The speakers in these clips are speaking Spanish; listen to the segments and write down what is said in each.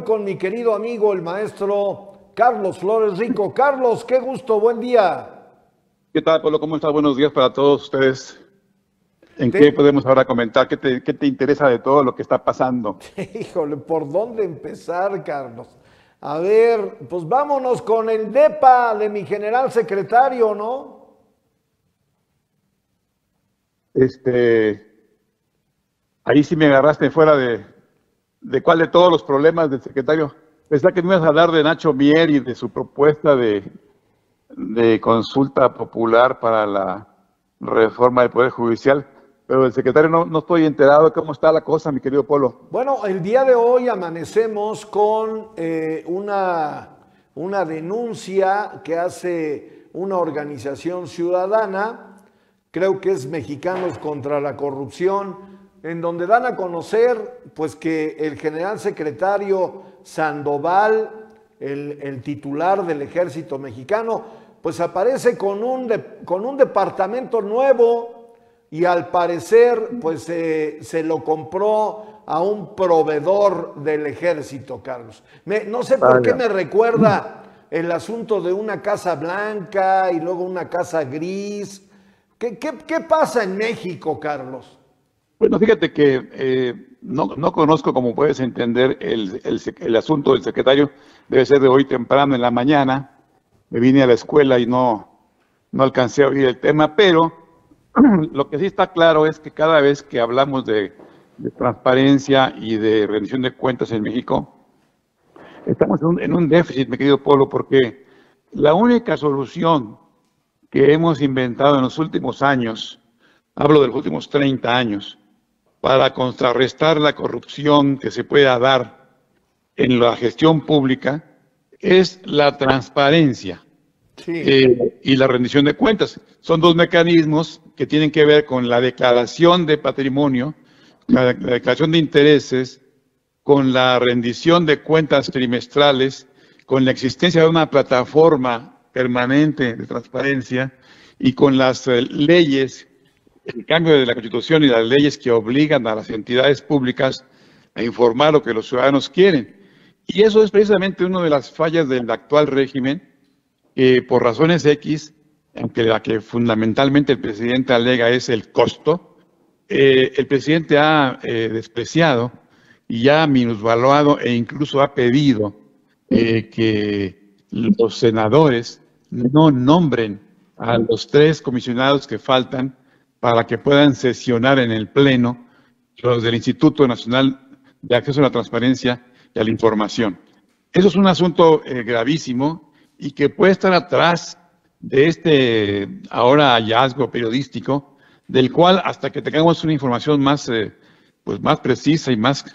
con mi querido amigo, el maestro Carlos Flores Rico. Carlos, qué gusto, buen día. ¿Qué tal, Pablo? ¿Cómo estás? Buenos días para todos ustedes. ¿En qué Te- podemos ahora comentar? ¿Qué te interesa de todo lo que está pasando? Híjole, ¿por dónde empezar, Carlos? A ver, pues vámonos con el DEPA de mi general secretario, ¿no? Ahí sí me agarraste fuera de cuál de todos los problemas del secretario. Pensaba que me ibas a hablar de Nacho Mier y de su propuesta de consulta popular para la reforma del Poder Judicial, pero el secretario no estoy enterado de cómo está la cosa, mi querido Polo. Bueno, el día de hoy amanecemos con una denuncia que hace una organización ciudadana, creo que es Mexicanos contra la Corrupción, en donde dan a conocer pues que el general secretario Sandoval, el titular del ejército mexicano, pues aparece con un departamento nuevo y al parecer pues se lo compró a un proveedor del ejército, Carlos. No sé por qué me recuerda el asunto de una casa blanca y luego una casa gris. ¿Qué pasa en México, Carlos? Bueno, fíjate que no conozco, como puedes entender, el asunto del secretario. Debe ser de hoy temprano en la mañana. Me vine a la escuela y no alcancé a oír el tema, pero lo que sí está claro es que cada vez que hablamos de transparencia y de rendición de cuentas en México, estamos en un déficit, mi querido Polo, porque la única solución que hemos inventado en los últimos años, hablo de los últimos 30 años, para contrarrestar la corrupción que se pueda dar en la gestión pública, es la transparencia y la rendición de cuentas. Son dos mecanismos que tienen que ver con la declaración de patrimonio, la declaración de intereses, con la rendición de cuentas trimestrales, con la existencia de una plataforma permanente de transparencia y con las leyes, el cambio de la Constitución y las leyes que obligan a las entidades públicas a informar lo que los ciudadanos quieren. Y eso es precisamente una de las fallas del actual régimen, que por razones X, aunque la que fundamentalmente el presidente alega es el costo, el presidente ha despreciado y ha minusvaluado e incluso ha pedido que los senadores no nombren a los 3 comisionados que faltan para que puedan sesionar en el Pleno los del Instituto Nacional de Acceso a la Transparencia y a la Información. Eso es un asunto gravísimo y que puede estar atrás de este ahora hallazgo periodístico, del cual hasta que tengamos una información más precisa y más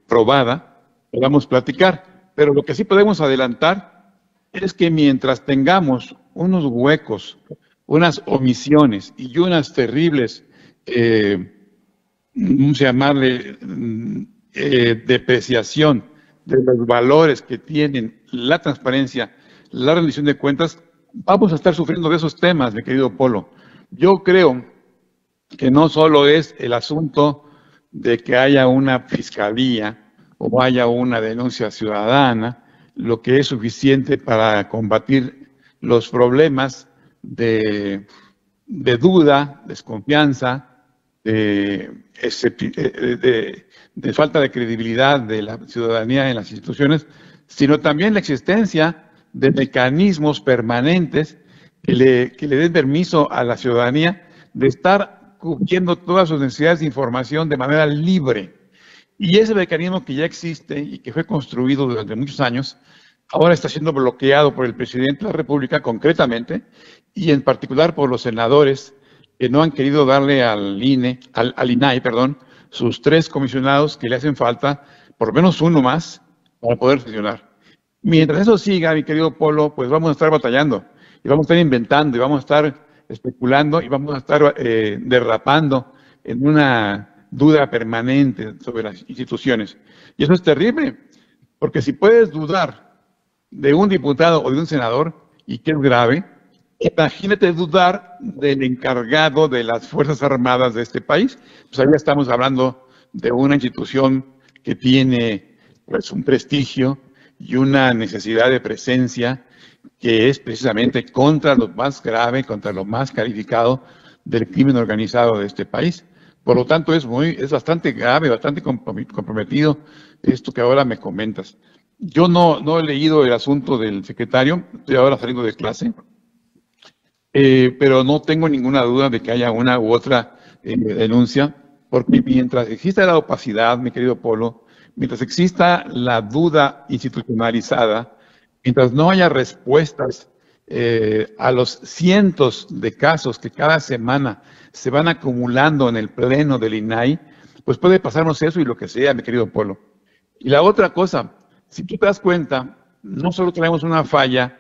probada, podamos platicar. Pero lo que sí podemos adelantar es que mientras tengamos unos huecos, unas omisiones y unas terribles, vamos a llamarle, depreciación de los valores que tienen la transparencia, la rendición de cuentas, vamos a estar sufriendo de esos temas, mi querido Polo. Yo creo que no solo es el asunto de que haya una fiscalía o haya una denuncia ciudadana, lo que es suficiente para combatir los problemas de duda, desconfianza, de falta de credibilidad de la ciudadanía en las instituciones, sino también la existencia de mecanismos permanentes que le den permiso a la ciudadanía de estar cubriendo todas sus necesidades de información de manera libre. Y ese mecanismo que ya existe y que fue construido durante muchos años, ahora está siendo bloqueado por el presidente de la República concretamente, y en particular por los senadores que no han querido darle al INAI, sus 3 comisionados que le hacen falta, por lo menos uno más, para poder sesionar. Mientras eso siga, mi querido Polo, pues vamos a estar batallando, y vamos a estar inventando, y vamos a estar especulando, y vamos a estar derrapando en una duda permanente sobre las instituciones. Y eso es terrible, porque si puedes dudar de un diputado o de un senador, y que es grave, imagínate dudar del encargado de las Fuerzas Armadas de este país. Pues ahí estamos hablando de una institución que tiene pues un prestigio y una necesidad de presencia que es precisamente contra lo más grave, contra lo más calificado del crimen organizado de este país. Por lo tanto, es bastante grave, bastante comprometido esto que ahora me comentas. Yo no he leído el asunto del secretario, estoy ahora saliendo de clase, pero no tengo ninguna duda de que haya una u otra denuncia, porque mientras exista la opacidad, mi querido Polo, mientras exista la duda institucionalizada, mientras no haya respuestas a los cientos de casos que cada semana se van acumulando en el pleno del INAI, pues puede pasarnos eso y lo que sea, mi querido Polo. Y la otra cosa, si tú te das cuenta, no solo tenemos una falla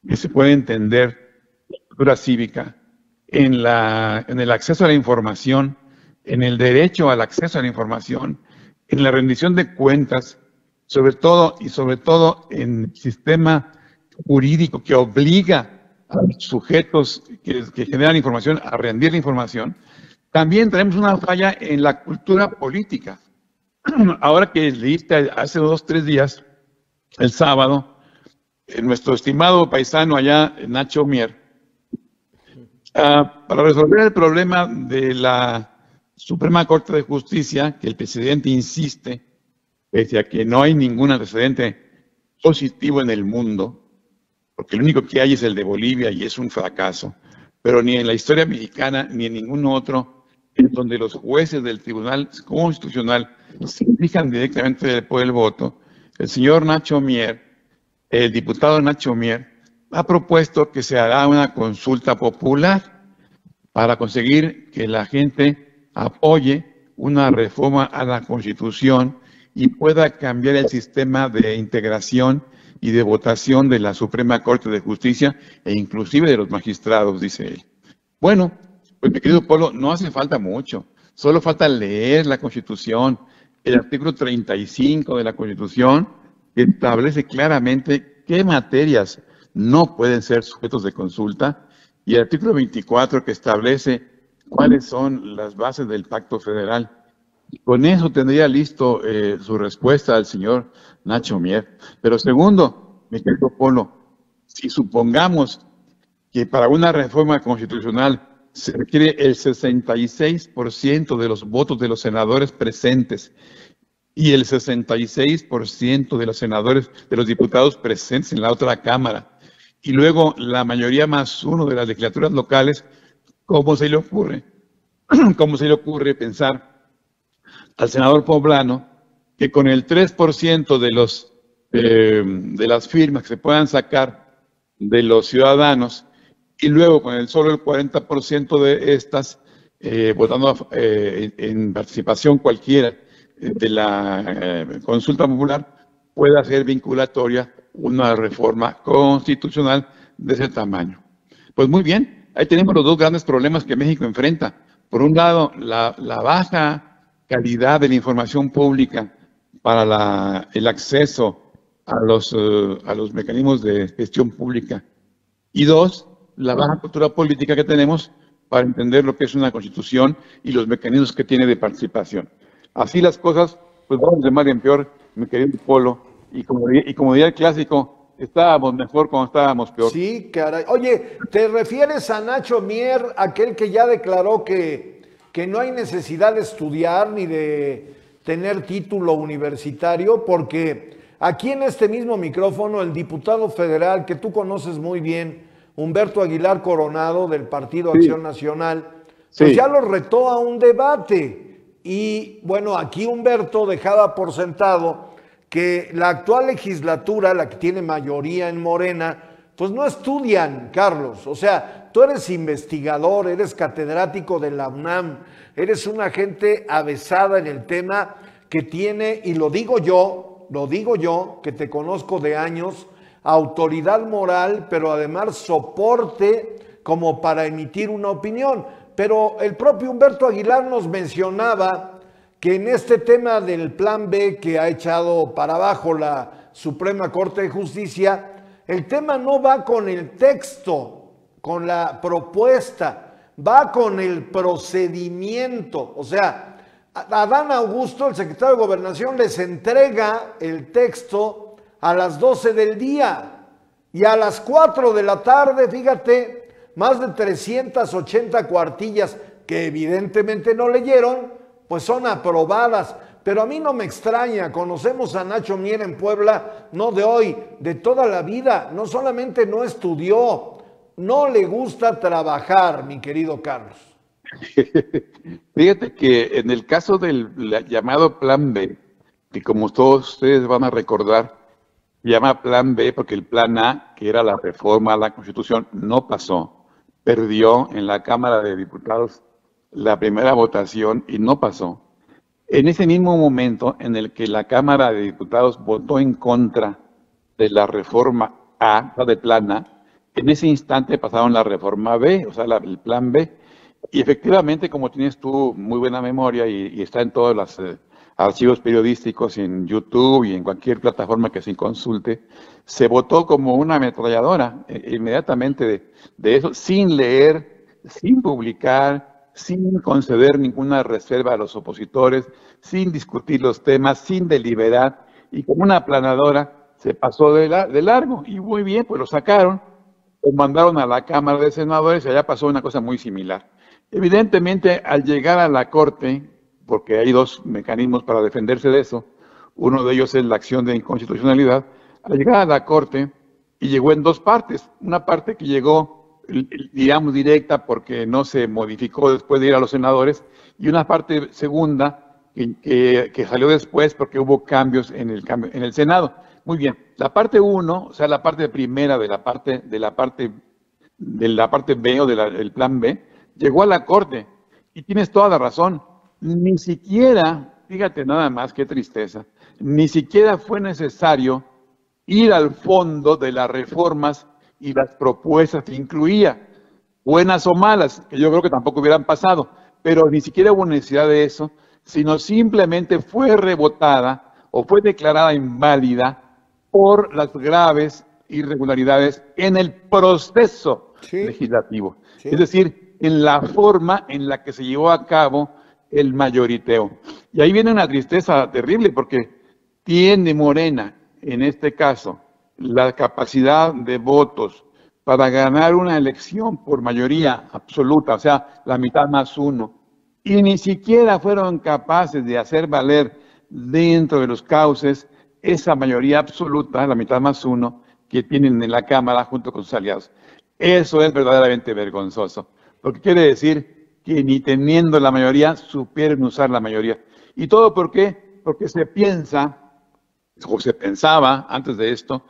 que se puede entender en la cultura cívica, en el acceso a la información, en el derecho al acceso a la información, en la rendición de cuentas, sobre todo en el sistema jurídico que obliga a los sujetos que generan información a rendir la información, también tenemos una falla en la cultura política. Ahora que leíste hace 2 o 3 días, el sábado, nuestro estimado paisano allá, Nacho Mier, para resolver el problema de la Suprema Corte de Justicia, que el presidente insiste, pese a que no hay ningún antecedente positivo en el mundo, porque lo único que hay es el de Bolivia y es un fracaso, pero ni en la historia mexicana ni en ningún otro, en donde los jueces del Tribunal Constitucional se fijan directamente por el voto, el señor Nacho Mier, el diputado Nacho Mier, ha propuesto que se hará una consulta popular para conseguir que la gente apoye una reforma a la Constitución y pueda cambiar el sistema de integración y de votación de la Suprema Corte de Justicia e inclusive de los magistrados, dice él. Bueno, pues mi querido Polo, no hace falta mucho, solo falta leer la Constitución, el artículo 35 de la Constitución, que establece claramente qué materias no pueden ser sujetos de consulta, y el artículo 24 que establece cuáles son las bases del Pacto Federal. Con eso tendría listo su respuesta al señor Nacho Mier. Pero segundo, mi querido Polo, si supongamos que para una reforma constitucional se requiere el 66% de los votos de los senadores presentes y el 66% de los senadores, de los diputados presentes en la otra Cámara, y luego la mayoría más uno de las legislaturas locales, ¿cómo se le ocurre? ¿Cómo se le ocurre pensar al senador poblano que con el 3% de las firmas que se puedan sacar de los ciudadanos y luego con solo el 40% de estas votando en participación cualquiera de la consulta popular, pueda ser vinculatoria una reforma constitucional de ese tamaño? Pues muy bien, ahí tenemos los dos grandes problemas que México enfrenta. Por un lado, la baja calidad de la información pública para el acceso a los mecanismos de gestión pública. Y dos, la baja cultura política que tenemos para entender lo que es una constitución y los mecanismos que tiene de participación. Así las cosas, pues vamos de mal en peor, mi querido Polo, y como diría el clásico, estábamos mejor cuando estábamos peor. Sí, caray. Oye, ¿te refieres a Nacho Mier, aquel que ya declaró que no hay necesidad de estudiar ni de tener título universitario? Porque aquí en este mismo micrófono, el diputado federal que tú conoces muy bien, Humberto Aguilar Coronado, del Partido Acción Nacional, pues ya lo retó a un debate. Y bueno, aquí Humberto dejaba por sentado que la actual legislatura, la que tiene mayoría en Morena, pues no estudian, Carlos. O sea, tú eres investigador, eres catedrático de la UNAM, eres una gente avesada en el tema que tiene, y lo digo yo, que te conozco de años, autoridad moral, pero además soporte como para emitir una opinión. Pero el propio Humberto Aguilar nos mencionaba que en este tema del plan B que ha echado para abajo la Suprema Corte de Justicia, el tema no va con el texto, con la propuesta, va con el procedimiento. O sea, Adán Augusto, el secretario de Gobernación, les entrega el texto a las 12 del día y a las 4 de la tarde, fíjate, más de 380 cuartillas que evidentemente no leyeron, pues son aprobadas. Pero a mí no me extraña, conocemos a Nacho Mier en Puebla, no de hoy, de toda la vida. No solamente no estudió, no le gusta trabajar, mi querido Carlos. Fíjate que en el caso del llamado Plan B, que como todos ustedes van a recordar, se llama Plan B porque el Plan A, que era la reforma a la Constitución, no pasó. Perdió en la Cámara de Diputados la primera votación y no pasó. En ese mismo momento en el que la Cámara de Diputados votó en contra de la reforma A, de Plan A, en ese instante pasaron la reforma B, o sea, el Plan B. Y efectivamente, como tienes tú muy buena memoria y está en todos los archivos periodísticos, en YouTube y en cualquier plataforma que se consulte, se votó como una ametralladora inmediatamente de eso, sin leer, sin publicar, sin conceder ninguna reserva a los opositores, sin discutir los temas, sin deliberar, y como una aplanadora se pasó de largo. Y muy bien, pues lo sacaron, lo mandaron a la Cámara de Senadores y allá pasó una cosa muy similar. Evidentemente, al llegar a la Corte, porque hay dos mecanismos para defenderse de eso, uno de ellos es la acción de inconstitucionalidad, al llegar a la Corte, y llegó en dos partes, una parte que llegó, digamos, directa porque no se modificó después de ir a los senadores, y una parte segunda que salió después porque hubo cambios en el Senado. Muy bien, la parte 1, o sea, la parte primera de la parte B o del Plan B, llegó a la Corte, y tienes toda la razón, ni siquiera, fíjate nada más qué tristeza, ni siquiera fue necesario ir al fondo de las reformas y las propuestas que incluía, buenas o malas, que yo creo que tampoco hubieran pasado, pero ni siquiera hubo necesidad de eso, sino simplemente fue rebotada o fue declarada inválida por las graves irregularidades en el proceso legislativo. Sí. Es decir, en la forma en la que se llevó a cabo el mayoriteo. Y ahí viene una tristeza terrible porque tiene Morena, en este caso, la capacidad de votos para ganar una elección por mayoría absoluta, o sea, la mitad más uno, y ni siquiera fueron capaces de hacer valer dentro de los cauces esa mayoría absoluta, la mitad más uno, que tienen en la Cámara junto con sus aliados. Eso es verdaderamente vergonzoso, porque quiere decir que ni teniendo la mayoría supieron usar la mayoría. ¿Y todo por qué? Porque se piensa, o se pensaba antes de esto,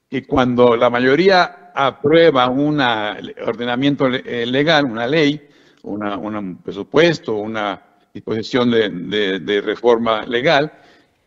que cuando la mayoría aprueba un ordenamiento legal, una ley, un presupuesto, una disposición de reforma legal,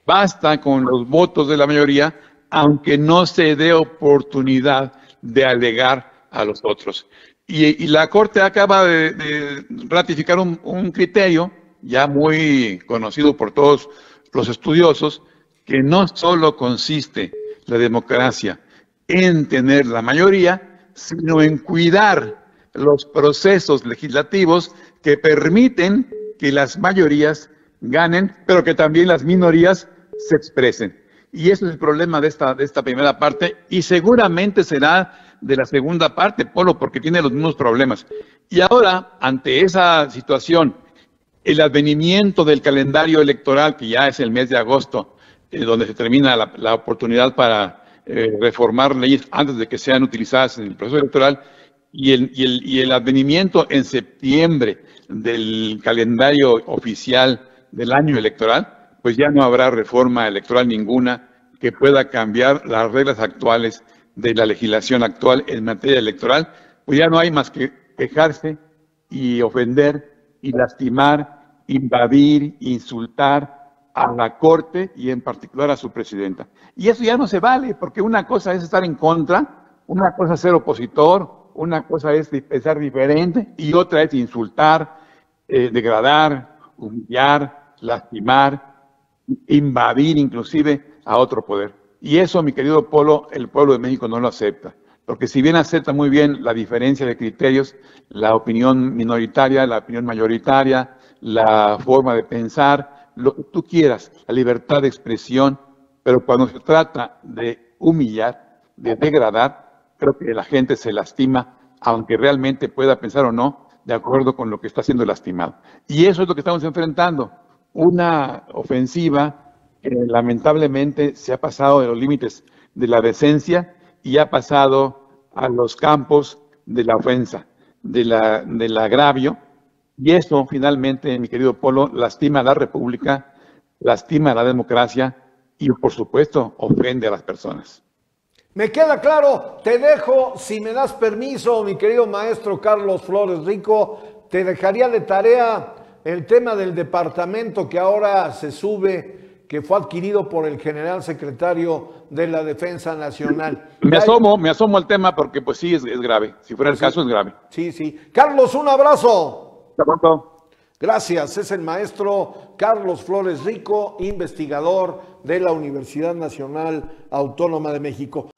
basta con los votos de la mayoría, aunque no se dé oportunidad de alegar a los otros. Y la Corte acaba de ratificar un criterio ya muy conocido por todos los estudiosos, que no solo consiste la democracia en tener la mayoría, sino en cuidar los procesos legislativos que permiten que las mayorías ganen, pero que también las minorías se expresen. Y ese es el problema de esta primera parte, y seguramente será de la segunda parte, Polo, porque tiene los mismos problemas. Y ahora, ante esa situación, el advenimiento del calendario electoral, que ya es el mes de agosto, donde se termina la oportunidad para reformar leyes antes de que sean utilizadas en el proceso electoral, y el advenimiento en septiembre del calendario oficial del año electoral, pues ya no habrá reforma electoral ninguna que pueda cambiar las reglas actuales de la legislación actual en materia electoral, pues ya no hay más que quejarse y ofender y lastimar, invadir, insultar a la Corte y en particular a su presidenta. Y eso ya no se vale, porque una cosa es estar en contra, una cosa es ser opositor, una cosa es pensar diferente y otra es insultar, degradar, humillar, lastimar, invadir inclusive a otro poder. Y eso, mi querido Polo, el pueblo de México no lo acepta. Porque si bien acepta muy bien la diferencia de criterios, la opinión minoritaria, la opinión mayoritaria, la forma de pensar, lo que tú quieras, la libertad de expresión, pero cuando se trata de humillar, de degradar, creo que la gente se lastima, aunque realmente pueda pensar o no, de acuerdo con lo que está siendo lastimado. Y eso es lo que estamos enfrentando, una ofensiva que lamentablemente se ha pasado de los límites de la decencia y ha pasado a los campos de la ofensa, del agravio, y eso finalmente, mi querido Polo, lastima a la República, lastima a la democracia y, por supuesto, ofende a las personas. Me queda claro, te dejo, si me das permiso, mi querido maestro Carlos Flores Rico, te dejaría de tarea el tema del departamento que ahora se sube, que fue adquirido por el general secretario de la Defensa Nacional. Me asomo al tema porque pues sí es grave, si fuera el caso es grave. Sí, sí. Carlos, un abrazo. Hasta pronto. Gracias, es el maestro Carlos Flores Rico, investigador de la Universidad Nacional Autónoma de México.